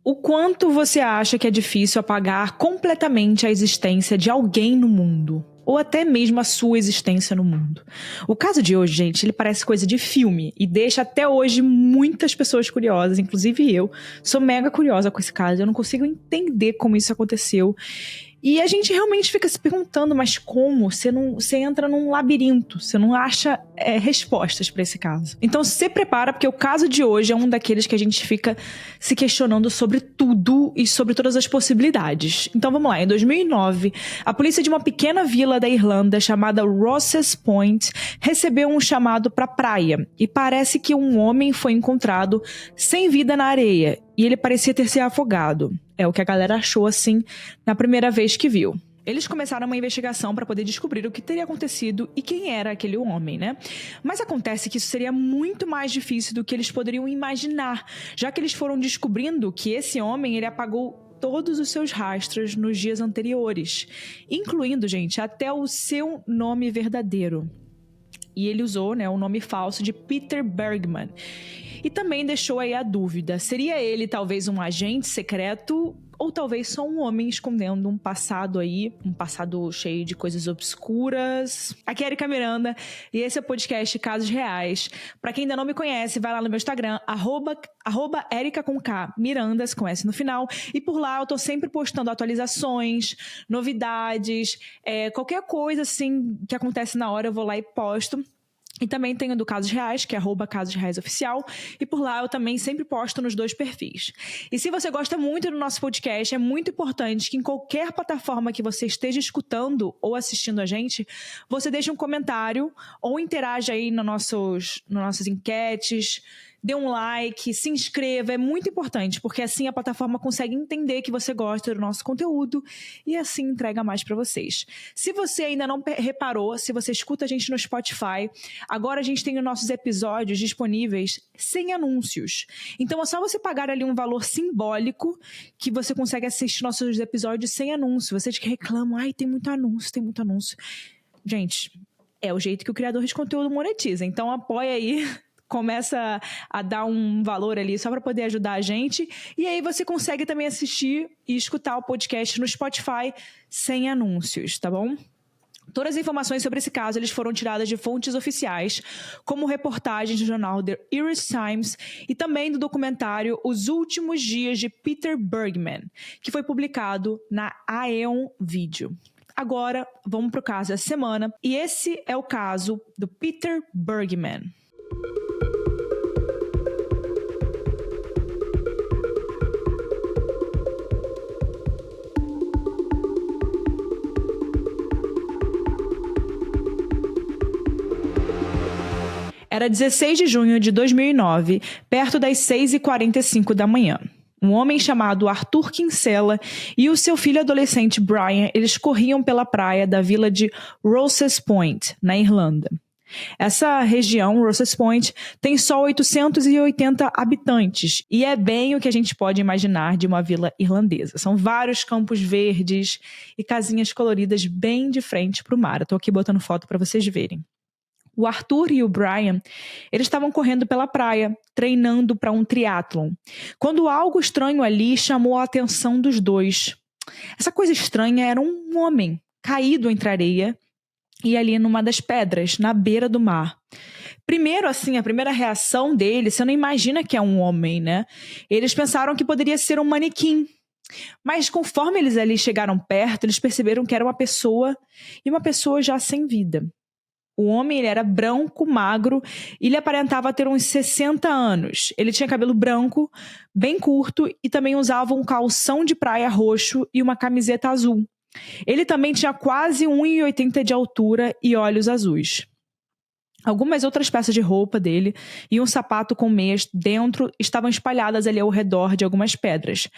O quanto você acha que é difícil apagar completamente a existência de alguém no mundo? Ou até mesmo a sua existência no mundo. O caso de hoje, gente, ele parece coisa de filme e deixa até hoje muitas pessoas curiosas, inclusive eu. Sou mega curiosa com esse caso, eu não consigo entender como isso aconteceu. E a gente realmente fica se perguntando, mas como? Você entra num labirinto, você não acha respostas para esse caso. Então se prepara, porque o caso de hoje é um daqueles que a gente fica se questionando sobre tudo e sobre todas as possibilidades. Então vamos lá, em 2009, a polícia de uma pequena vila da Irlanda chamada Rosses Point recebeu um chamado para praia e parece que um homem foi encontrado sem vida na areia e ele parecia ter se afogado. É o que a galera achou assim na primeira vez que viu. Eles começaram uma investigação para poder descobrir o que teria acontecido e quem era aquele homem, né? Mas acontece que isso seria muito mais difícil do que eles poderiam imaginar, já que eles foram descobrindo que esse homem, ele apagou todos os seus rastros nos dias anteriores, incluindo, gente, até o seu nome verdadeiro. E ele usou, né, o nome falso de Peter Bergman. E também deixou aí a dúvida, seria ele talvez um agente secreto ou talvez só um homem escondendo um passado aí, um passado cheio de coisas obscuras? Aqui é Erika Miranda e esse é o podcast Casos Reais. Pra quem ainda não me conhece, vai lá no meu Instagram, @Erika com K, Mirandas, com S no final, e por lá eu tô sempre postando atualizações, novidades, qualquer coisa assim que acontece na hora eu vou lá e posto. E também tenho do Casos Reais, que é @Casos Reais Oficial, e por lá eu também sempre posto nos 2 perfis. E se você gosta muito do nosso podcast, é muito importante que em qualquer plataforma que você esteja escutando ou assistindo a gente, você deixe um comentário ou interaja aí nas nossas enquetes, dê um like, se inscreva, é muito importante, porque assim a plataforma consegue entender que você gosta do nosso conteúdo e assim entrega mais para vocês. Se você ainda não reparou, se você escuta a gente no Spotify, agora a gente tem os nossos episódios disponíveis sem anúncios. Então é só você pagar ali um valor simbólico que você consegue assistir nossos episódios sem anúncio. Vocês que reclamam, tem muito anúncio. Gente, é o jeito que o criador de conteúdo monetiza, então apoia aí. Começa a dar um valor ali só para poder ajudar a gente. E aí você consegue também assistir e escutar o podcast no Spotify sem anúncios, tá bom? Todas as informações sobre esse caso eles foram tiradas de fontes oficiais, como reportagens do jornal The Irish Times e também do documentário Os Últimos Dias de Peter Bergman, que foi publicado na Aeon Video. Agora, vamos para o caso da semana. E esse é o caso do Peter Bergman. Era 16 de junho de 2009, perto das 6h45 da manhã. Um homem chamado Arthur Kinsella e o seu filho adolescente Brian, eles corriam pela praia da vila de Rosses Point, na Irlanda. Essa região, Rosses Point, tem só 880 habitantes e é bem o que a gente pode imaginar de uma vila irlandesa. São vários campos verdes e casinhas coloridas bem de frente para o mar. Eu tô aqui botando foto para vocês verem. O Arthur e o Brian, eles estavam correndo pela praia, treinando para um triatlon, quando algo estranho ali chamou a atenção dos dois. Essa coisa estranha era um homem caído entre a areia e ali numa das pedras, na beira do mar. Primeiro, assim, a primeira reação deles, você não imagina que é um homem, né? Eles pensaram que poderia ser um manequim. Mas conforme eles ali chegaram perto, eles perceberam que era uma pessoa e uma pessoa já sem vida. O homem, ele era branco, magro, e ele aparentava ter uns 60 anos. Ele tinha cabelo branco, bem curto, e também usava um calção de praia roxo e uma camiseta azul. Ele também tinha quase 1,80 de altura e olhos azuis. Algumas outras peças de roupa dele e um sapato com meias dentro estavam espalhadas ali ao redor de algumas pedras.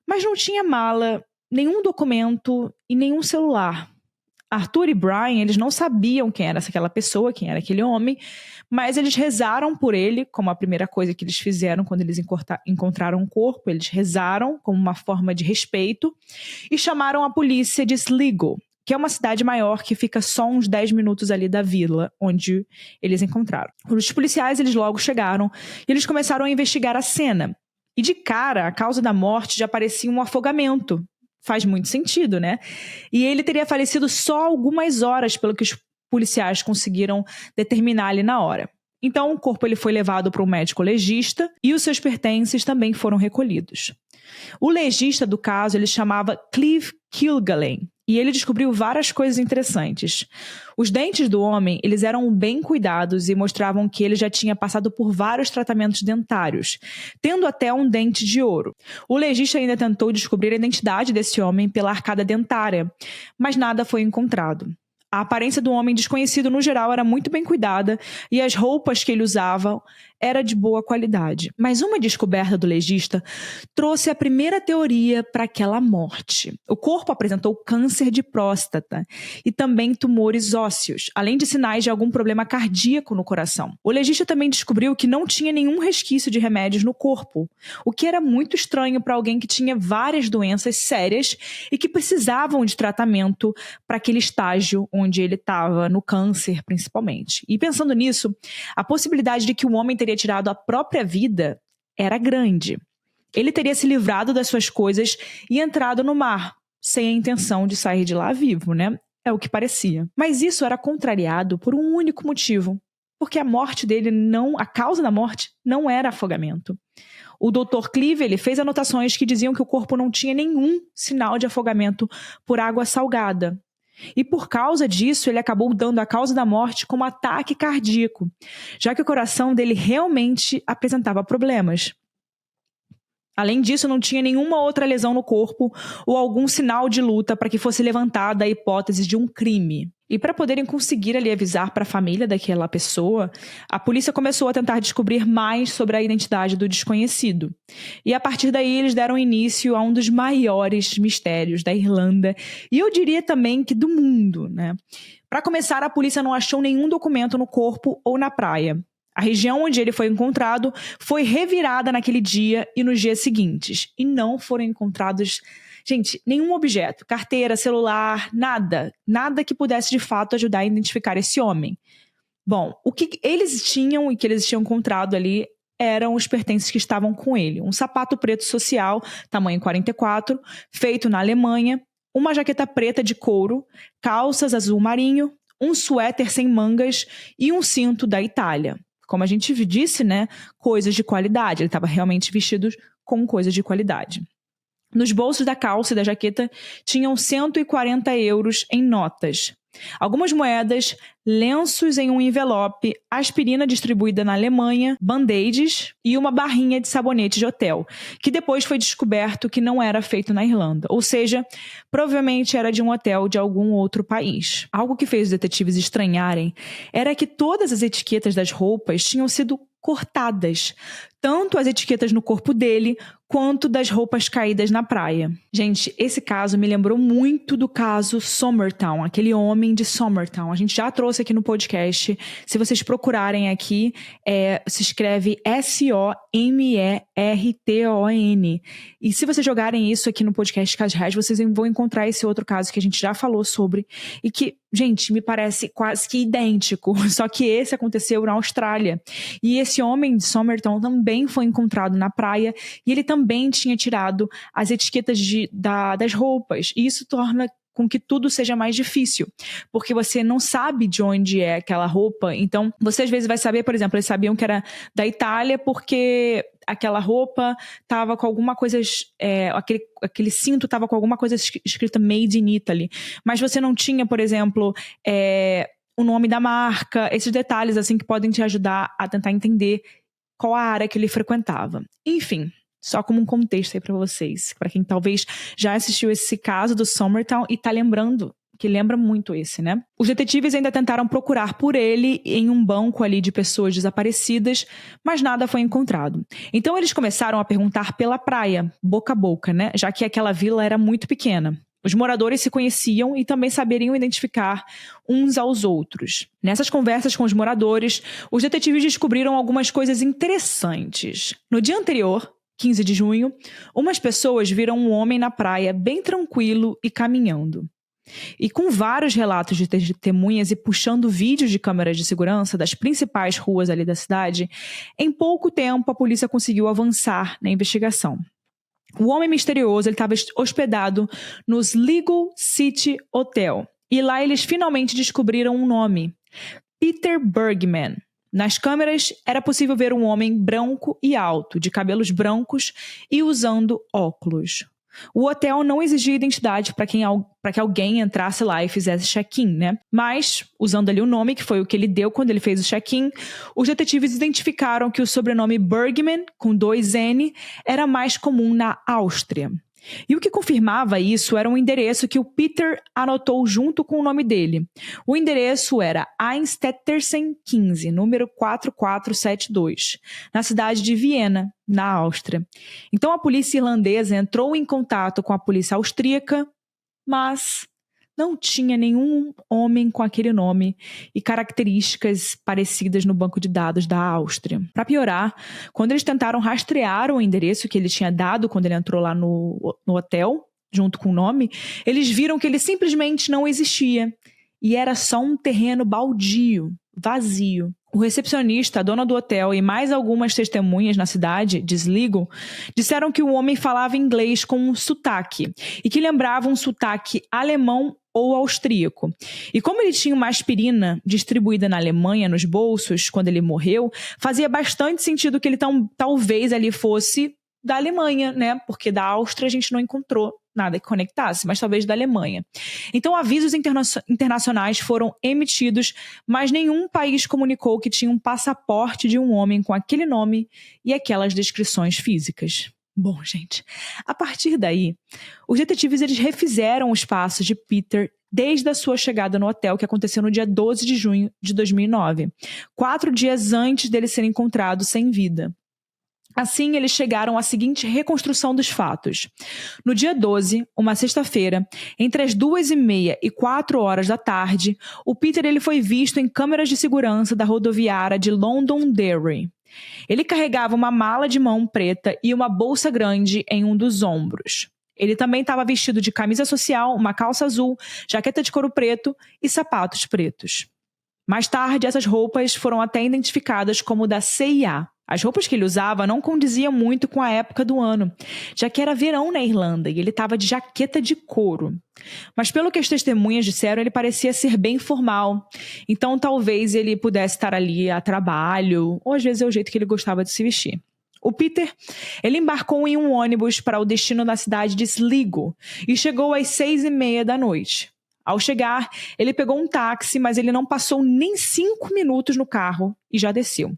Mas não tinha mala, nenhum documento e nenhum celular. Arthur e Brian, eles não sabiam quem era aquela pessoa, quem era aquele homem, mas eles rezaram por ele, como a primeira coisa que eles fizeram quando eles encontraram o corpo. Eles rezaram como uma forma de respeito e chamaram a polícia de Sligo, que é uma cidade maior que fica só uns 10 minutos ali da vila onde eles encontraram. Os policiais, eles logo chegaram e eles começaram a investigar a cena. E de cara, a causa da morte já parecia um afogamento. Faz muito sentido, né? E ele teria falecido só algumas horas, pelo que os policiais conseguiram determinar ali na hora. Então, o corpo ele foi levado para um médico legista e os seus pertences também foram recolhidos. O legista do caso ele chamava Clive Kilgallen e ele descobriu várias coisas interessantes. Os dentes do homem eles eram bem cuidados e mostravam que ele já tinha passado por vários tratamentos dentários, tendo até um dente de ouro. O legista ainda tentou descobrir a identidade desse homem pela arcada dentária, mas nada foi encontrado. A aparência do homem desconhecido, no geral, era muito bem cuidada e as roupas que ele usava eram de boa qualidade. Mas uma descoberta do legista trouxe a primeira teoria para aquela morte. O corpo apresentou câncer de próstata e também tumores ósseos, além de sinais de algum problema cardíaco no coração. O legista também descobriu que não tinha nenhum resquício de remédios no corpo, o que era muito estranho para alguém que tinha várias doenças sérias e que precisavam de tratamento para aquele estágio onde ele estava, no câncer principalmente. E pensando nisso, a possibilidade de que o homem teria tirado a própria vida era grande. Ele teria se livrado das suas coisas e entrado no mar, sem a intenção de sair de lá vivo, né? É o que parecia. Mas isso era contrariado por um único motivo. Porque a morte dele a causa da morte não era afogamento. O Dr. Clive, ele fez anotações que diziam que o corpo não tinha nenhum sinal de afogamento por água salgada. E por causa disso, ele acabou dando a causa da morte como ataque cardíaco, já que o coração dele realmente apresentava problemas. Além disso, não tinha nenhuma outra lesão no corpo ou algum sinal de luta para que fosse levantada a hipótese de um crime. E para poderem conseguir ali avisar para a família daquela pessoa, a polícia começou a tentar descobrir mais sobre a identidade do desconhecido. E a partir daí eles deram início a um dos maiores mistérios da Irlanda e eu diria também que do mundo, né? Para começar, a polícia não achou nenhum documento no corpo ou na praia. A região onde ele foi encontrado foi revirada naquele dia e nos dias seguintes. E não foram encontrados, gente, nenhum objeto, carteira, celular, nada. Nada que pudesse de fato ajudar a identificar esse homem. Bom, o que eles tinham e que eles tinham encontrado ali eram os pertences que estavam com ele. Um sapato preto social, tamanho 44, feito na Alemanha, uma jaqueta preta de couro, calças azul marinho, um suéter sem mangas e um cinto da Itália. Como a gente disse, né, coisas de qualidade. Ele estava realmente vestido com coisas de qualidade. Nos bolsos da calça e da jaqueta tinham 140 euros em notas. Algumas moedas, lenços em um envelope, aspirina distribuída na Alemanha, band-aids e uma barrinha de sabonete de hotel, que depois foi descoberto que não era feito na Irlanda. Ou seja, provavelmente era de um hotel de algum outro país. Algo que fez os detetives estranharem era que todas as etiquetas das roupas tinham sido cortadas, tanto as etiquetas no corpo dele quanto das roupas caídas na praia. Gente, esse caso me lembrou muito do caso Somertown, aquele homem de Somertown. A gente já trouxe aqui no podcast. Se vocês procurarem aqui, se escreve Somerton. E se vocês jogarem isso aqui no podcast Casos Reais, vocês vão encontrar esse outro caso que a gente já falou sobre e que, gente, me parece quase que idêntico, só que esse aconteceu na Austrália. E esse homem de Somerton também foi encontrado na praia e ele também tinha tirado as etiquetas das roupas. E isso torna com que tudo seja mais difícil, porque você não sabe de onde é aquela roupa. Então, você às vezes vai saber, por exemplo, eles sabiam que era da Itália porque aquela roupa estava com alguma coisa, aquele cinto estava com alguma coisa escrita Made in Italy, mas você não tinha, por exemplo, o nome da marca, esses detalhes assim que podem te ajudar a tentar entender qual a área que ele frequentava. Enfim, só como um contexto aí pra vocês, pra quem talvez já assistiu esse caso do Somertown e tá lembrando, que lembra muito esse, né? Os detetives ainda tentaram procurar por ele em um banco ali de pessoas desaparecidas, mas nada foi encontrado. Então eles começaram a perguntar pela praia, boca a boca, né? Já que aquela vila era muito pequena. Os moradores se conheciam e também saberiam identificar uns aos outros. Nessas conversas com os moradores, os detetives descobriram algumas coisas interessantes. No dia anterior, 15 de junho, umas pessoas viram um homem na praia bem tranquilo e caminhando. E com vários relatos de testemunhas e puxando vídeos de câmeras de segurança das principais ruas ali da cidade, em pouco tempo a polícia conseguiu avançar na investigação. O homem misterioso estava hospedado no Sligo City Hotel. E lá eles finalmente descobriram um nome: Peter Bergman. Nas câmeras era possível ver um homem branco e alto, de cabelos brancos e usando óculos. O hotel não exigia identidade para que alguém entrasse lá e fizesse check-in, né? Mas, usando ali o nome, que foi o que ele deu quando ele fez o check-in, os detetives identificaram que o sobrenome Bergman, com 2 N, era mais comum na Áustria. E o que confirmava isso era um endereço que o Peter anotou junto com o nome dele. O endereço era Einstettersen 15, número 4472, na cidade de Viena, na Áustria. Então a polícia irlandesa entrou em contato com a polícia austríaca, mas não tinha nenhum homem com aquele nome e características parecidas no banco de dados da Áustria. Para piorar, quando eles tentaram rastrear o endereço que ele tinha dado quando ele entrou lá no hotel, junto com o nome, eles viram que ele simplesmente não existia. E era só um terreno baldio, vazio. O recepcionista, a dona do hotel e mais algumas testemunhas na cidade de Sligo disseram que o homem falava inglês com um sotaque e que lembrava um sotaque alemão ou austríaco. E como ele tinha uma aspirina distribuída na Alemanha nos bolsos quando ele morreu, fazia bastante sentido que ele talvez ali fosse da Alemanha, né? Porque da Áustria a gente não encontrou nada que conectasse, mas talvez da Alemanha. Então avisos internacionais foram emitidos, mas nenhum país comunicou que tinha um passaporte de um homem com aquele nome e aquelas descrições físicas. Bom, gente, a partir daí, os detetives eles refizeram os passos de Peter desde a sua chegada no hotel, que aconteceu no dia 12 de junho de 2009, 4 dias antes dele ser encontrado sem vida. Assim, eles chegaram à seguinte reconstrução dos fatos. No dia 12, uma sexta-feira, entre as 2h30 e 4h da tarde, o Peter ele foi visto em câmeras de segurança da rodoviária de Londonderry. Ele carregava uma mala de mão preta e uma bolsa grande em um dos ombros. Ele também estava vestido de camisa social, uma calça azul, jaqueta de couro preto e sapatos pretos. Mais tarde, essas roupas foram até identificadas como da CIA. As roupas que ele usava não condiziam muito com a época do ano, já que era verão na Irlanda e ele estava de jaqueta de couro. Mas pelo que as testemunhas disseram, ele parecia ser bem formal. Então talvez ele pudesse estar ali a trabalho, ou às vezes é o jeito que ele gostava de se vestir. O Peter, ele embarcou em um ônibus para o destino da cidade de Sligo e chegou às 6h30 da noite. Ao chegar, ele pegou um táxi, mas ele não passou nem 5 minutos no carro e já desceu.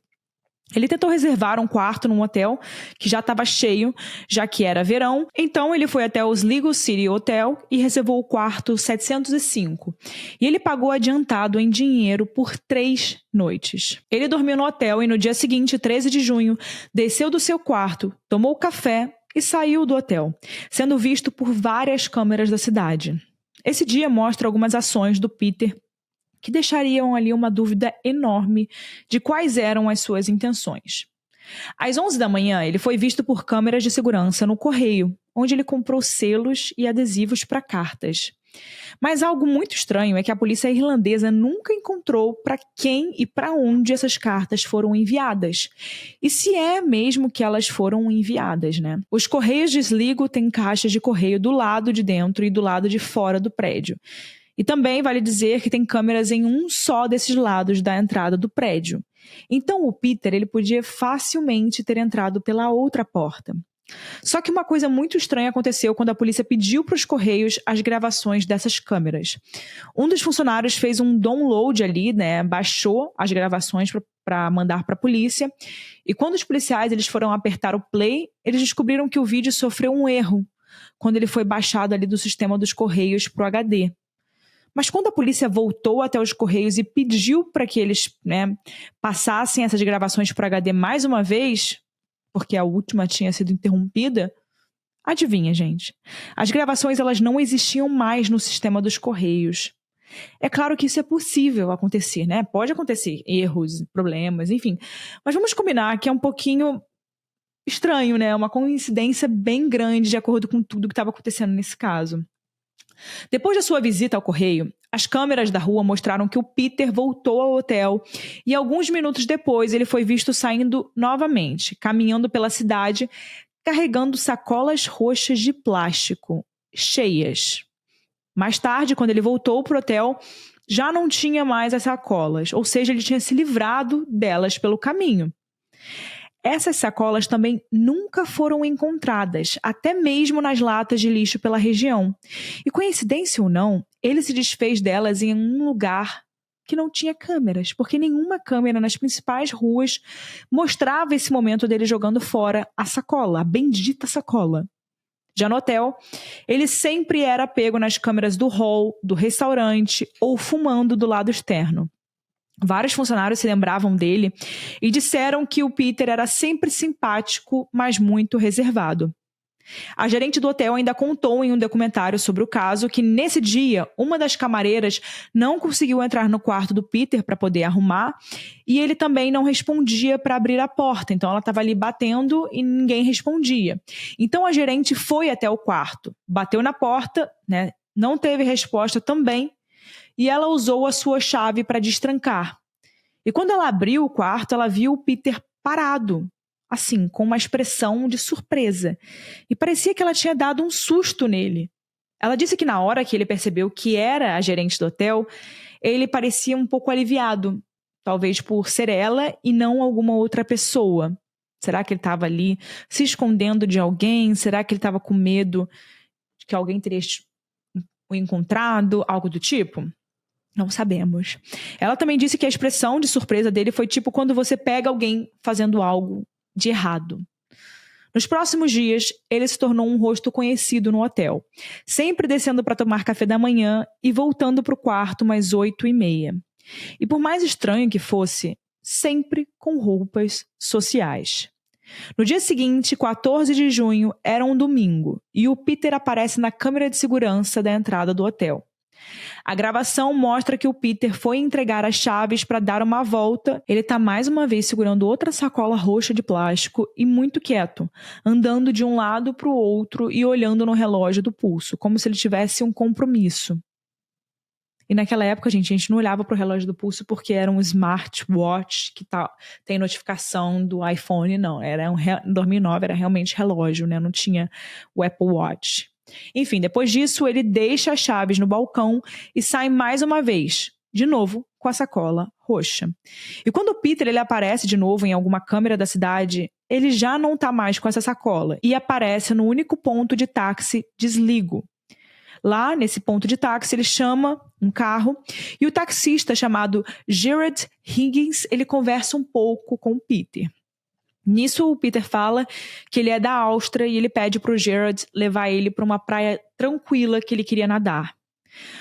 Ele tentou reservar um quarto num hotel que já estava cheio, já que era verão. Então ele foi até o Sligo City Hotel e reservou o quarto 705. E ele pagou adiantado em dinheiro por 3 noites. Ele dormiu no hotel e no dia seguinte, 13 de junho, desceu do seu quarto, tomou café e saiu do hotel, sendo visto por várias câmeras da cidade. Esse dia mostra algumas ações do Peter que deixariam ali uma dúvida enorme de quais eram as suas intenções. Às 11 da manhã, ele foi visto por câmeras de segurança no correio, onde ele comprou selos e adesivos para cartas. Mas algo muito estranho é que a polícia irlandesa nunca encontrou para quem e para onde essas cartas foram enviadas. E se é mesmo que elas foram enviadas, né? Os correios de Sligo têm caixas de correio do lado de dentro e do lado de fora do prédio. E também vale dizer que tem câmeras em um só desses lados da entrada do prédio. Então o Peter ele podia facilmente ter entrado pela outra porta. Só que uma coisa muito estranha aconteceu quando a polícia pediu para os correios as gravações dessas câmeras. Um dos funcionários fez um download ali, né, baixou as gravações para mandar para a polícia. E quando os policiais eles foram apertar o play, eles descobriram que o vídeo sofreu um erro quando ele foi baixado ali do sistema dos correios para o HD. Mas quando a polícia voltou até os correios e pediu para que eles, né, passassem essas gravações para o HD mais uma vez, porque a última tinha sido interrompida, adivinha, gente? As gravações elas não existiam mais no sistema dos correios. É claro que isso é possível acontecer, né? Pode acontecer erros, problemas, enfim. Mas vamos combinar que é um pouquinho estranho, né? Uma coincidência bem grande de acordo com tudo que estava acontecendo nesse caso. Depois da sua visita ao correio, as câmeras da rua mostraram que o Peter voltou ao hotel e alguns minutos depois ele foi visto saindo novamente, caminhando pela cidade, carregando sacolas roxas de plástico, cheias. Mais tarde, quando ele voltou para o hotel, já não tinha mais as sacolas, ou seja, ele tinha se livrado delas pelo caminho. Essas sacolas também nunca foram encontradas, até mesmo nas latas de lixo pela região. E coincidência ou não, ele se desfez delas em um lugar que não tinha câmeras, porque nenhuma câmera nas principais ruas mostrava esse momento dele jogando fora a sacola, a bendita sacola. Já no hotel, ele sempre era pego nas câmeras do hall, do restaurante ou fumando do lado externo. Vários funcionários se lembravam dele e disseram que o Peter era sempre simpático, mas muito reservado. A gerente do hotel ainda contou em um documentário sobre o caso que, nesse dia, uma das camareiras não conseguiu entrar no quarto do Peter para poder arrumar e ele também não respondia para abrir a porta. Então, ela estava ali batendo e ninguém respondia. Então, a gerente foi até o quarto, bateu na porta, né? Não teve resposta também e ela usou a sua chave para destrancar. E quando ela abriu o quarto, ela viu o Peter parado, assim, com uma expressão de surpresa. E parecia que ela tinha dado um susto nele. Ela disse que na hora que ele percebeu que era a gerente do hotel, ele parecia um pouco aliviado, talvez por ser ela e não alguma outra pessoa. Será que ele estava ali se escondendo de alguém? Será que ele estava com medo de que alguém teria o encontrado? Algo do tipo? Não sabemos. Ela também disse que a expressão de surpresa dele foi tipo quando você pega alguém fazendo algo de errado. Nos próximos dias, ele se tornou um rosto conhecido no hotel, sempre descendo para tomar café da manhã e voltando para o quarto umas 8h30. E por mais estranho que fosse, sempre com roupas sociais. No dia seguinte, 14 de junho, era um domingo, e o Peter aparece na câmera de segurança da entrada do hotel. A gravação mostra que o Peter foi entregar as chaves para dar uma volta. Ele está mais uma vez segurando outra sacola roxa de plástico e muito quieto, andando de um lado para o outro e olhando no relógio do pulso, como se ele tivesse um compromisso. E naquela época, gente, a gente não olhava para o relógio do pulso porque era um smartwatch que tem notificação do iPhone, não. Em 2009 era realmente relógio, né? Não tinha o Apple Watch. Enfim, depois disso, ele deixa as chaves no balcão e sai mais uma vez, de novo, com a sacola roxa. E quando o Peter ele aparece de novo em alguma câmera da cidade, ele já não está mais com essa sacola e aparece no único ponto de táxi de Sligo. Lá, nesse ponto de táxi, ele chama um carro e o taxista chamado Gerard Higgins, ele conversa um pouco com o Peter. Nisso, o Peter fala que ele é da Áustria e ele pede para o Gerard levar ele para uma praia tranquila que ele queria nadar.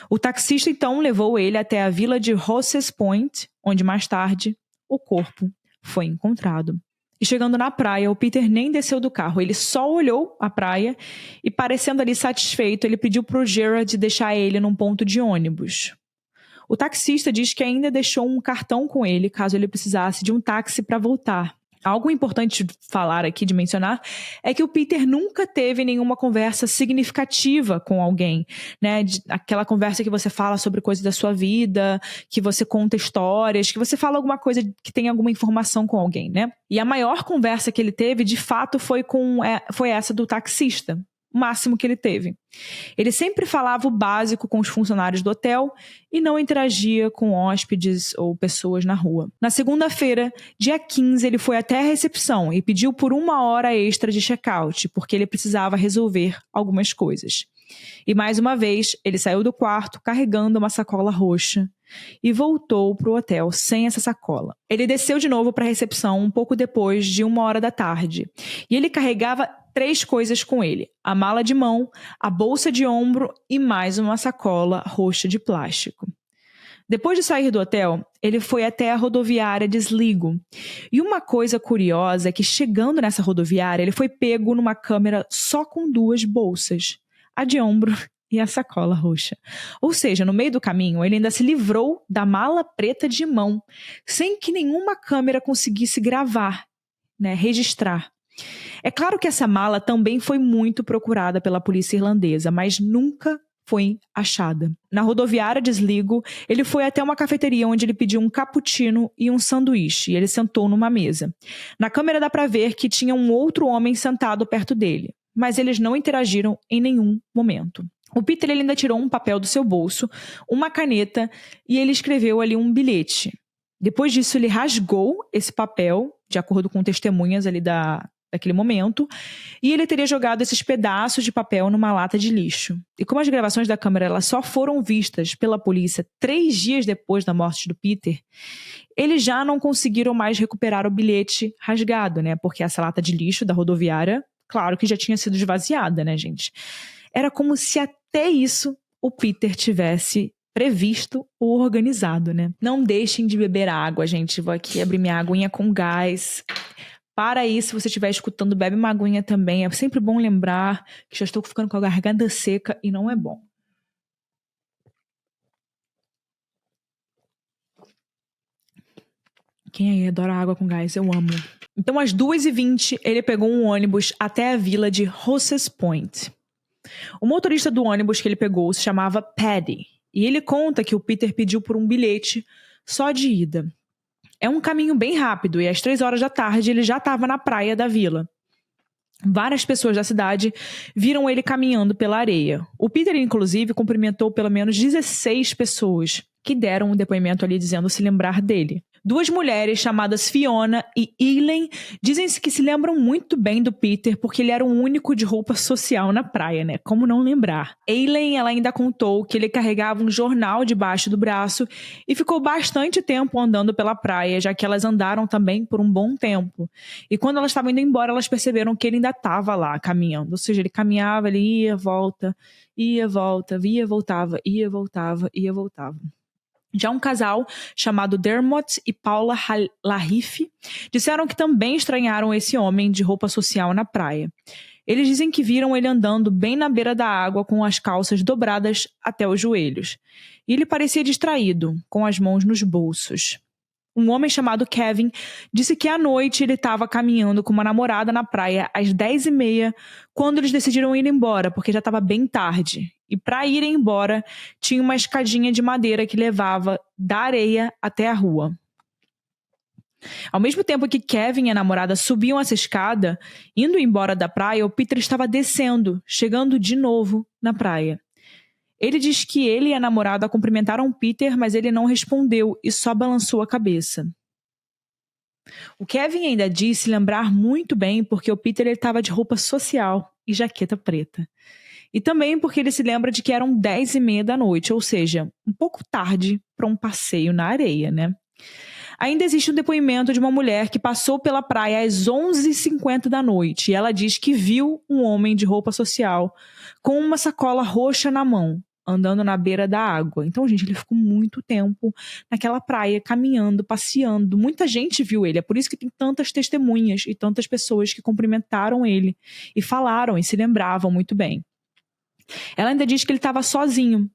O taxista, então, levou ele até a vila de Rosses Point, onde mais tarde o corpo foi encontrado. E chegando na praia, o Peter nem desceu do carro, ele só olhou a praia e, parecendo ali satisfeito, ele pediu para o Gerard deixar ele num ponto de ônibus. O taxista diz que ainda deixou um cartão com ele, caso ele precisasse de um táxi para voltar. Algo importante de falar aqui, de mencionar, é que o Peter nunca teve nenhuma conversa significativa com alguém, né? Aquela conversa que você fala sobre coisas da sua vida, que você conta histórias, que você fala alguma coisa que tem alguma informação com alguém, né? E a maior conversa que ele teve, de fato, foi essa do taxista. O máximo que ele teve. Ele sempre falava o básico com os funcionários do hotel e não interagia com hóspedes ou pessoas na rua. Na segunda-feira, dia 15, ele foi até a recepção e pediu por 1 hora extra de check-out, porque ele precisava resolver algumas coisas. E mais uma vez, ele saiu do quarto carregando uma sacola roxa e voltou para o hotel sem essa sacola. Ele desceu de novo para a recepção um pouco depois de 1 hora da tarde. E ele carregava 3 coisas com ele: a mala de mão, a bolsa de ombro e mais uma sacola roxa de plástico. Depois de sair do hotel, ele foi até a rodoviária de Sligo. E uma coisa curiosa é que, chegando nessa rodoviária, ele foi pego numa câmera só com 2 bolsas: a de ombro e a sacola roxa. Ou seja, no meio do caminho, ele ainda se livrou da mala preta de mão, sem que nenhuma câmera conseguisse gravar, né, registrar. É claro que essa mala também foi muito procurada pela polícia irlandesa, mas nunca foi achada. Na rodoviária de Sligo, ele foi até uma cafeteria onde ele pediu um cappuccino e um sanduíche, e ele sentou numa mesa. Na câmera dá para ver que tinha um outro homem sentado perto dele, mas eles não interagiram em nenhum momento. O Peter ele ainda tirou um papel do seu bolso, uma caneta, e ele escreveu ali um bilhete. Depois disso, ele rasgou esse papel, de acordo com testemunhas ali daquele momento, e ele teria jogado esses pedaços de papel numa lata de lixo. E como as gravações da câmera elas só foram vistas pela polícia 3 dias depois da morte do Peter, eles já não conseguiram mais recuperar o bilhete rasgado, né? Porque essa lata de lixo da rodoviária, claro que já tinha sido esvaziada, né, gente? Era como se até isso o Peter tivesse previsto ou organizado, né? Não deixem de beber água, gente. Vou aqui abrir minha aguinha com gás. Para aí, se você estiver escutando, bebe uma aguinha também. É sempre bom lembrar que já estou ficando com a garganta seca e não é bom. Quem aí adora água com gás? Eu amo. Então, às 2h20, ele pegou um ônibus até a vila de Rosses Point. O motorista do ônibus que ele pegou se chamava Paddy. E ele conta que o Peter pediu por um bilhete só de ida. É um caminho bem rápido e às 3 horas da tarde ele já estava na praia da vila. Várias pessoas da cidade viram ele caminhando pela areia. O Peter, inclusive, cumprimentou pelo menos 16 pessoas que deram um depoimento ali dizendo se lembrar dele. 2 mulheres chamadas Fiona e Eileen dizem-se que se lembram muito bem do Peter porque ele era o único de roupa social na praia, né? Como não lembrar? Eileen, ela ainda contou que ele carregava um jornal debaixo do braço e ficou bastante tempo andando pela praia, já que elas andaram também por um bom tempo. E quando elas estavam indo embora, elas perceberam que ele ainda estava lá caminhando. Ou seja, ele caminhava, ele ia, volta, ia, volta, ia, voltava, ia, voltava, ia, voltava. Já um casal chamado Dermot e Paula Lahiffe disseram que também estranharam esse homem de roupa social na praia. Eles dizem que viram ele andando bem na beira da água com as calças dobradas até os joelhos. E ele parecia distraído, com as mãos nos bolsos. Um homem chamado Kevin disse que à noite ele estava caminhando com uma namorada na praia às 10h30, quando eles decidiram ir embora, porque já estava bem tarde. E para irem embora, tinha uma escadinha de madeira que levava da areia até a rua. Ao mesmo tempo que Kevin e a namorada subiam essa escada, indo embora da praia, o Peter estava descendo, chegando de novo na praia. Ele diz que ele e a namorada cumprimentaram Peter, mas ele não respondeu e só balançou a cabeça. O Kevin ainda disse lembrar muito bem porque o Peter estava de roupa social e jaqueta preta. E também porque ele se lembra de que eram 10h30 da noite, ou seja, um pouco tarde para um passeio na areia, né? Ainda existe um depoimento de uma mulher que passou pela praia às 11h50 da noite e ela diz que viu um homem de roupa social com uma sacola roxa na mão, andando na beira da água. Então, gente, ele ficou muito tempo naquela praia, caminhando, passeando. Muita gente viu ele, é por isso que tem tantas testemunhas e tantas pessoas que cumprimentaram ele e falaram e se lembravam muito bem. Ela ainda diz que ele estava sozinho.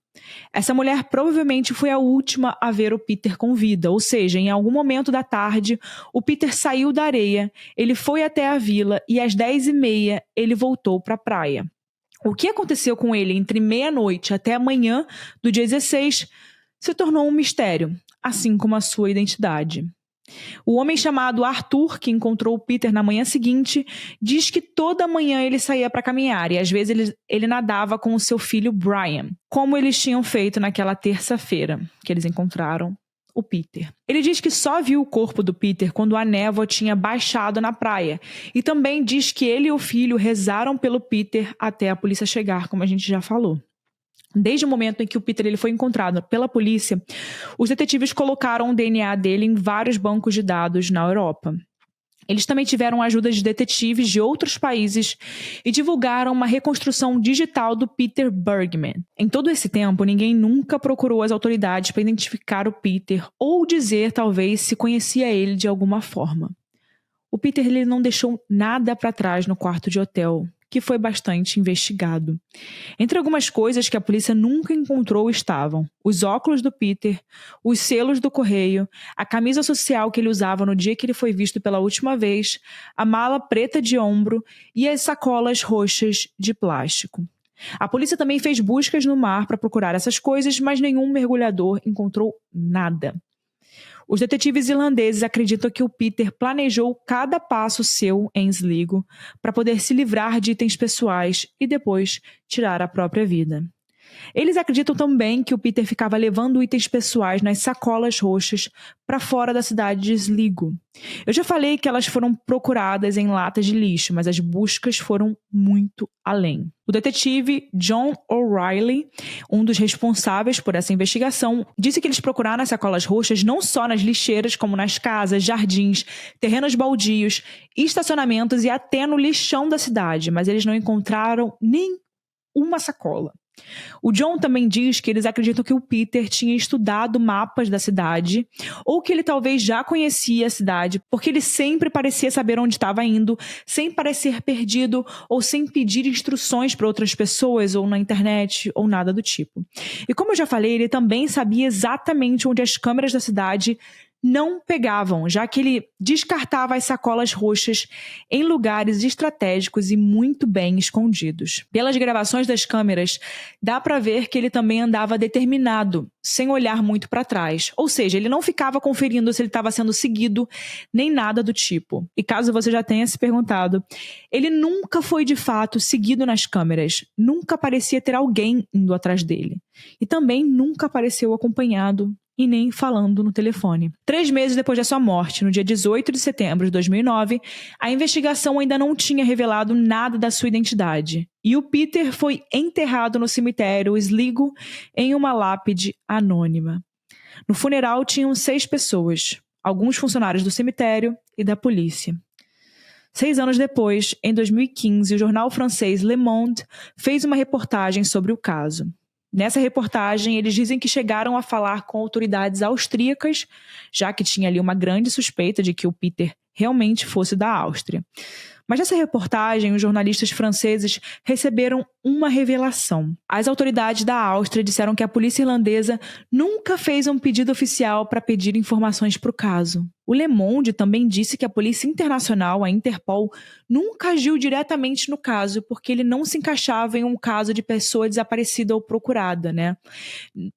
Essa mulher provavelmente foi a última a ver o Peter com vida, ou seja, em algum momento da tarde, o Peter saiu da areia, ele foi até a vila e às 10h30 ele voltou para a praia. O que aconteceu com ele entre meia-noite até a manhã do dia 16 se tornou um mistério, assim como a sua identidade. O homem chamado Arthur, que encontrou o Peter na manhã seguinte, diz que toda manhã ele saía para caminhar e às vezes ele nadava com o seu filho Brian, como eles tinham feito naquela terça-feira que eles encontraram o Peter. Ele diz que só viu o corpo do Peter quando a névoa tinha baixado na praia e também diz que ele e o filho rezaram pelo Peter até a polícia chegar, como a gente já falou. Desde o momento em que o Peter ele foi encontrado pela polícia, os detetives colocaram o DNA dele em vários bancos de dados na Europa. Eles também tiveram a ajuda de detetives de outros países e divulgaram uma reconstrução digital do Peter Bergman. Em todo esse tempo, ninguém nunca procurou as autoridades para identificar o Peter ou dizer, talvez, se conhecia ele de alguma forma. O Peter ele não deixou nada para trás no quarto de hotel, que foi bastante investigado. Entre algumas coisas que a polícia nunca encontrou estavam os óculos do Peter, os selos do correio, a camisa social que ele usava no dia que ele foi visto pela última vez, a mala preta de ombro e as sacolas roxas de plástico. A polícia também fez buscas no mar para procurar essas coisas, mas nenhum mergulhador encontrou nada. Os detetives irlandeses acreditam que o Peter planejou cada passo seu em Sligo para poder se livrar de itens pessoais e depois tirar a própria vida. Eles acreditam também que o Peter ficava levando itens pessoais nas sacolas roxas para fora da cidade de Sligo. Eu já falei que elas foram procuradas em latas de lixo, mas as buscas foram muito além. O detetive John O'Reilly, um dos responsáveis por essa investigação, disse que eles procuraram as sacolas roxas não só nas lixeiras, como nas casas, jardins, terrenos baldios, estacionamentos e até no lixão da cidade, mas eles não encontraram nem uma sacola. O John também diz que eles acreditam que o Peter tinha estudado mapas da cidade ou que ele talvez já conhecia a cidade, porque ele sempre parecia saber onde estava indo, sem parecer perdido ou sem pedir instruções para outras pessoas ou na internet ou nada do tipo. E como eu já falei, ele também sabia exatamente onde as câmeras da cidade não pegavam, já que ele descartava as sacolas roxas em lugares estratégicos e muito bem escondidos. Pelas gravações das câmeras, dá para ver que ele também andava determinado, sem olhar muito para trás. Ou seja, ele não ficava conferindo se ele estava sendo seguido, nem nada do tipo. E caso você já tenha se perguntado, ele nunca foi de fato seguido nas câmeras, nunca parecia ter alguém indo atrás dele. E também nunca apareceu acompanhado e nem falando no telefone. 3 meses depois da sua morte, no dia 18 de setembro de 2009, a investigação ainda não tinha revelado nada da sua identidade. E o Peter foi enterrado no cemitério Sligo em uma lápide anônima. No funeral tinham 6 pessoas, alguns funcionários do cemitério e da polícia. 6 anos depois, em 2015, o jornal francês Le Monde fez uma reportagem sobre o caso. Nessa reportagem, eles dizem que chegaram a falar com autoridades austríacas, já que tinha ali uma grande suspeita de que o Peter realmente fosse da Áustria. Mas nessa reportagem, os jornalistas franceses receberam uma revelação. As autoridades da Áustria disseram que a polícia irlandesa nunca fez um pedido oficial para pedir informações para o caso. O Le Monde também disse que a Polícia Internacional, a Interpol, nunca agiu diretamente no caso, porque ele não se encaixava em um caso de pessoa desaparecida ou procurada, né?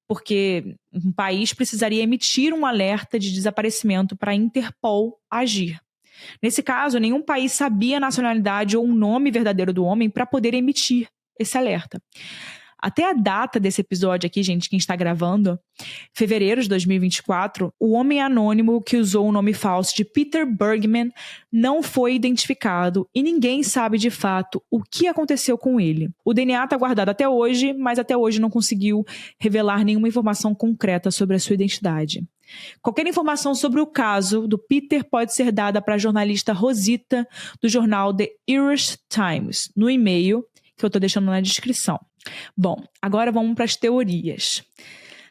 Porque um país precisaria emitir um alerta de desaparecimento para a Interpol agir. Nesse caso, nenhum país sabia a nacionalidade ou o nome verdadeiro do homem para poder emitir esse alerta. Até a data desse episódio aqui, gente, quem está gravando, fevereiro de 2024, o homem anônimo que usou o nome falso de Peter Bergman não foi identificado e ninguém sabe de fato o que aconteceu com ele. O DNA está guardado até hoje, mas até hoje não conseguiu revelar nenhuma informação concreta sobre a sua identidade. Qualquer informação sobre o caso do Peter pode ser dada para a jornalista Rosita, do jornal The Irish Times, no e-mail que eu estou deixando na descrição. Bom, agora vamos para as teorias.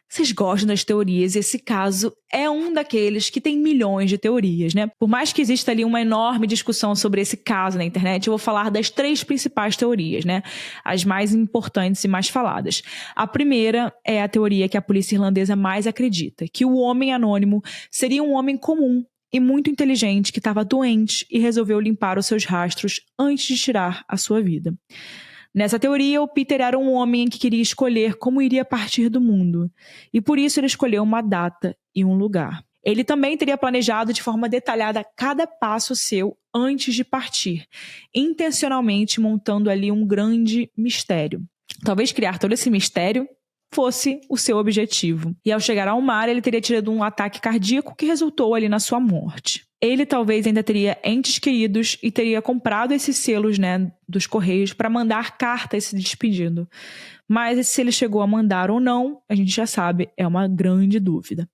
Vocês gostam das teorias? Esse caso é um daqueles que tem milhões de teorias, né? Por mais que exista ali uma enorme discussão sobre esse caso na internet, eu vou falar das 3 principais teorias, né? As mais importantes e mais faladas. A primeira é a teoria que a polícia irlandesa mais acredita, que o homem anônimo seria um homem comum e muito inteligente que estava doente e resolveu limpar os seus rastros antes de tirar a sua vida. Nessa teoria, o Peter era um homem que queria escolher como iria partir do mundo, e por isso ele escolheu uma data e um lugar. Ele também teria planejado de forma detalhada cada passo seu antes de partir, intencionalmente montando ali um grande mistério. Talvez criar todo esse mistério fosse o seu objetivo. E ao chegar ao mar, ele teria tido um ataque cardíaco que resultou ali na sua morte. Ele talvez ainda teria entes queridos e teria comprado esses selos, né, dos Correios para mandar cartas se despedindo. Mas se ele chegou a mandar ou não, a gente já sabe, é uma grande dúvida.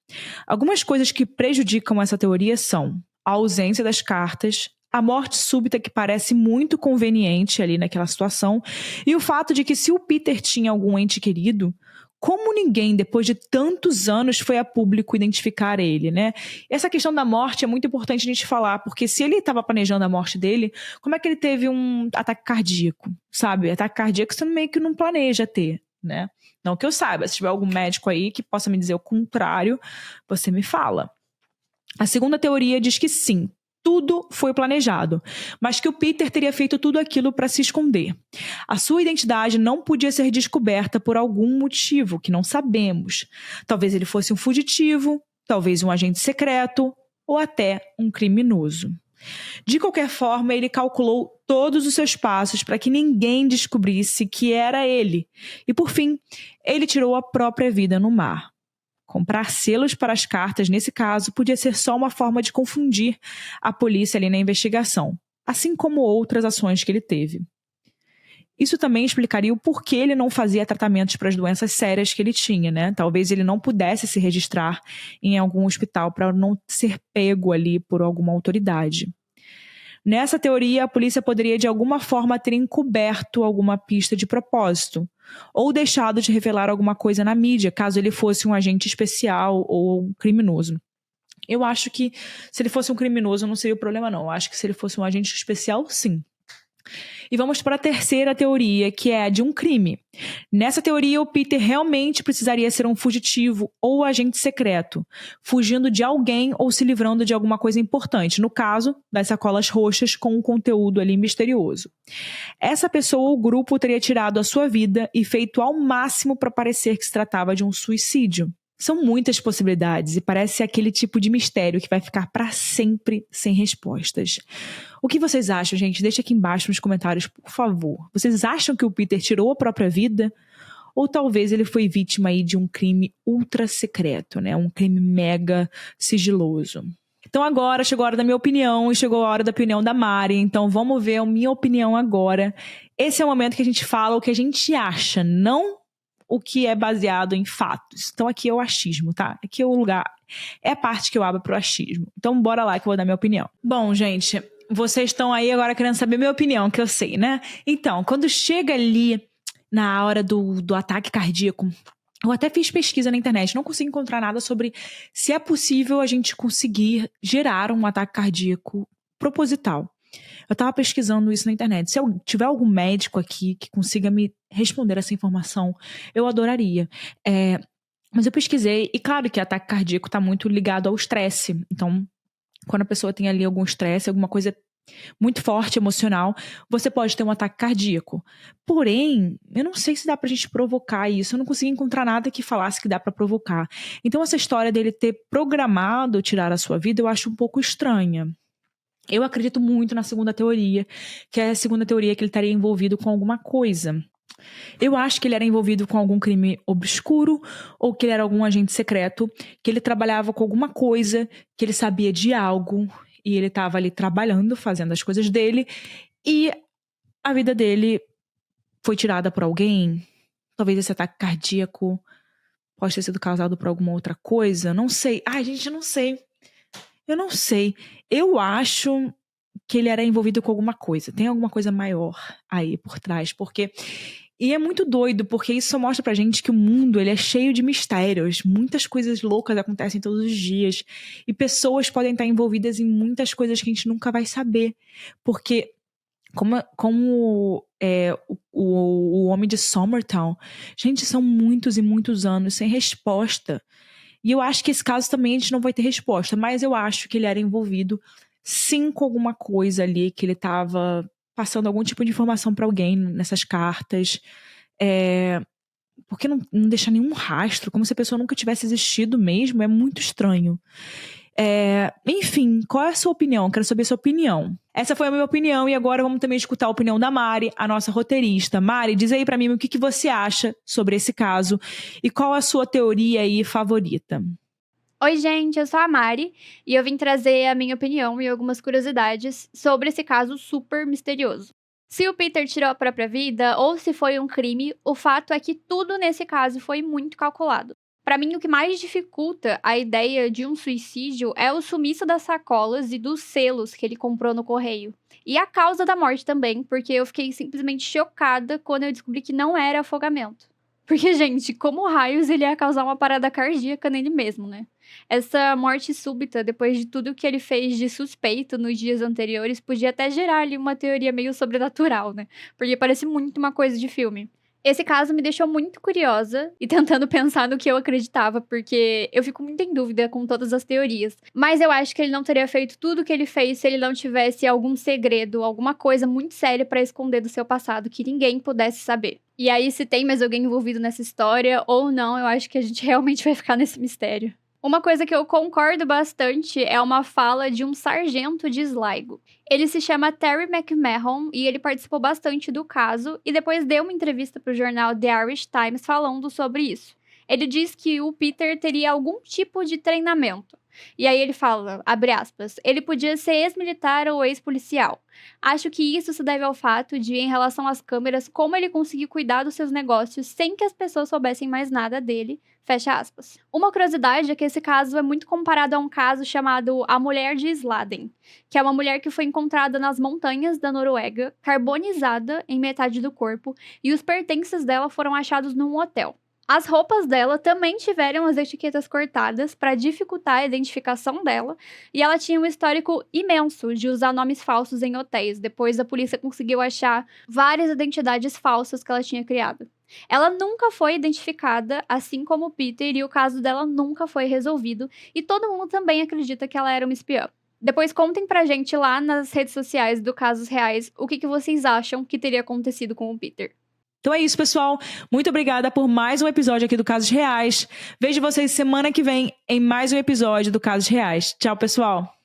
Algumas coisas que prejudicam essa teoria são a ausência das cartas, a morte súbita que parece muito conveniente ali naquela situação e o fato de que se o Peter tinha algum ente querido, como ninguém, depois de tantos anos, foi a público identificar ele, né? Essa questão da morte é muito importante a gente falar, porque se ele estava planejando a morte dele, como é que ele teve um ataque cardíaco, sabe? Ataque cardíaco você meio que não planeja ter, né? Não que eu saiba, se tiver algum médico aí que possa me dizer o contrário, você me fala. A segunda teoria diz que sim, tudo foi planejado, mas que o Peter teria feito tudo aquilo para se esconder. A sua identidade não podia ser descoberta por algum motivo que não sabemos. Talvez ele fosse um fugitivo, talvez um agente secreto ou até um criminoso. De qualquer forma, ele calculou todos os seus passos para que ninguém descobrisse que era ele. E, por fim, ele tirou a própria vida no mar. Comprar selos para as cartas, nesse caso, podia ser só uma forma de confundir a polícia ali na investigação, assim como outras ações que ele teve. Isso também explicaria o porquê ele não fazia tratamentos para as doenças sérias que ele tinha, né? Talvez ele não pudesse se registrar em algum hospital para não ser pego ali por alguma autoridade. Nessa teoria, a polícia poderia de alguma forma ter encoberto alguma pista de propósito, ou deixado de revelar alguma coisa na mídia, caso ele fosse um agente especial ou um criminoso. Eu acho que se ele fosse um criminoso não seria o problema, não. Eu acho que se ele fosse um agente especial, sim. E vamos para a terceira teoria, que é a de um crime. Nessa teoria, o Peter realmente precisaria ser um fugitivo ou agente secreto, fugindo de alguém ou se livrando de alguma coisa importante, no caso, das sacolas roxas com um conteúdo ali misterioso. Essa pessoa ou grupo teria tirado a sua vida e feito ao máximo para parecer que se tratava de um suicídio. São muitas possibilidades e parece aquele tipo de mistério que vai ficar para sempre sem respostas. O que vocês acham, gente? Deixa aqui embaixo nos comentários, por favor. Vocês acham que o Peter tirou a própria vida? Ou talvez ele foi vítima aí de um crime ultra secreto, né? Um crime mega sigiloso. Então agora chegou a hora da minha opinião e chegou a hora da opinião da Mari. Então vamos ver a minha opinião agora. Esse é o momento que a gente fala o que a gente acha, não o que é baseado em fatos. Então aqui é o achismo, tá? Aqui é o lugar, é a parte que eu abro pro achismo. Então bora lá que eu vou dar minha opinião. Bom, gente, vocês estão aí agora querendo saber minha opinião, que eu sei, né? Então, quando chega ali na hora do ataque cardíaco, eu até fiz pesquisa na internet, não consegui encontrar nada sobre se é possível a gente conseguir gerar um ataque cardíaco proposital. Eu tava pesquisando isso na internet. Se eu tiver algum médico aqui que consiga me responder essa informação, eu adoraria. Mas eu pesquisei, e claro que ataque cardíaco tá muito ligado ao estresse. Então, quando a pessoa tem ali algum estresse, alguma coisa muito forte, emocional, você pode ter um ataque cardíaco. Porém, eu não sei se dá pra gente provocar isso. Eu não consegui encontrar nada que falasse que dá pra provocar. Então, essa história dele ter programado tirar a sua vida, eu acho um pouco estranha. Eu acredito muito na segunda teoria, que é a segunda teoria que ele estaria envolvido com alguma coisa. Eu acho que ele era envolvido com algum crime obscuro, ou que ele era algum agente secreto, que ele trabalhava com alguma coisa, que ele sabia de algo, e ele estava ali trabalhando, fazendo as coisas dele, e a vida dele foi tirada por alguém. Talvez esse ataque cardíaco pode ter sido causado por alguma outra coisa, não sei. Ai, gente, eu não sei. Eu não sei. Eu acho que ele era envolvido com alguma coisa. Tem alguma coisa maior aí por trás. Porque... E é muito doido, porque isso só mostra pra gente que o mundo ele é cheio de mistérios. Muitas coisas loucas acontecem todos os dias. E pessoas podem estar envolvidas em muitas coisas que a gente nunca vai saber. Porque como o homem de Summertown, gente, são muitos e muitos anos sem resposta. E eu acho que esse caso também a gente não vai ter resposta, mas eu acho que ele era envolvido sim com alguma coisa ali, que ele estava passando algum tipo de informação para alguém nessas cartas. Porque não deixa nenhum rastro, como se a pessoa nunca tivesse existido mesmo, é muito estranho. Enfim, qual é a sua opinião? Quero saber a sua opinião. Essa foi a minha opinião e agora vamos também escutar a opinião da Mari, a nossa roteirista. Mari, diz aí pra mim o que você acha sobre esse caso e qual a sua teoria aí favorita. Oi, gente, eu sou a Mari e eu vim trazer a minha opinião e algumas curiosidades sobre esse caso super misterioso. Se o Peter tirou a própria vida ou se foi um crime, o fato é que tudo nesse caso foi muito calculado. Para mim, o que mais dificulta a ideia de um suicídio é o sumiço das sacolas e dos selos que ele comprou no correio. E a causa da morte também, porque eu fiquei simplesmente chocada quando eu descobri que não era afogamento. Porque, gente, como raios ele ia causar uma parada cardíaca nele mesmo, né? Essa morte súbita, depois de tudo que ele fez de suspeito nos dias anteriores, podia até gerar ali uma teoria meio sobrenatural, né? Porque parece muito uma coisa de filme. Esse caso me deixou muito curiosa e tentando pensar no que eu acreditava, porque eu fico muito em dúvida com todas as teorias. Mas eu acho que ele não teria feito tudo o que ele fez se ele não tivesse algum segredo, alguma coisa muito séria pra esconder do seu passado que ninguém pudesse saber. E aí, se tem mais alguém envolvido nessa história ou não, eu acho que a gente realmente vai ficar nesse mistério. Uma coisa que eu concordo bastante é uma fala de um sargento de Sligo. Ele se chama Terry McMahon e ele participou bastante do caso e depois deu uma entrevista para o jornal The Irish Times falando sobre isso. Ele diz que o Peter teria algum tipo de treinamento. E aí ele fala, abre aspas, ele podia ser ex-militar ou ex-policial. Acho que isso se deve ao fato de, em relação às câmeras, como ele conseguiu cuidar dos seus negócios sem que as pessoas soubessem mais nada dele, fecha aspas. Uma curiosidade é que esse caso é muito comparado a um caso chamado A Mulher de Sladen, que é uma mulher que foi encontrada nas montanhas da Noruega, carbonizada em metade do corpo, e os pertences dela foram achados num hotel. As roupas dela também tiveram as etiquetas cortadas para dificultar a identificação dela, e ela tinha um histórico imenso de usar nomes falsos em hotéis. Depois a polícia conseguiu achar várias identidades falsas que ela tinha criado. Ela nunca foi identificada, assim como o Peter, e o caso dela nunca foi resolvido, e todo mundo também acredita que ela era uma espiã. Depois contem pra gente lá nas redes sociais do Casos Reais o que vocês acham que teria acontecido com o Peter. Então é isso, pessoal. Muito obrigada por mais um episódio aqui do Casos Reais. Vejo vocês semana que vem em mais um episódio do Casos Reais. Tchau, pessoal.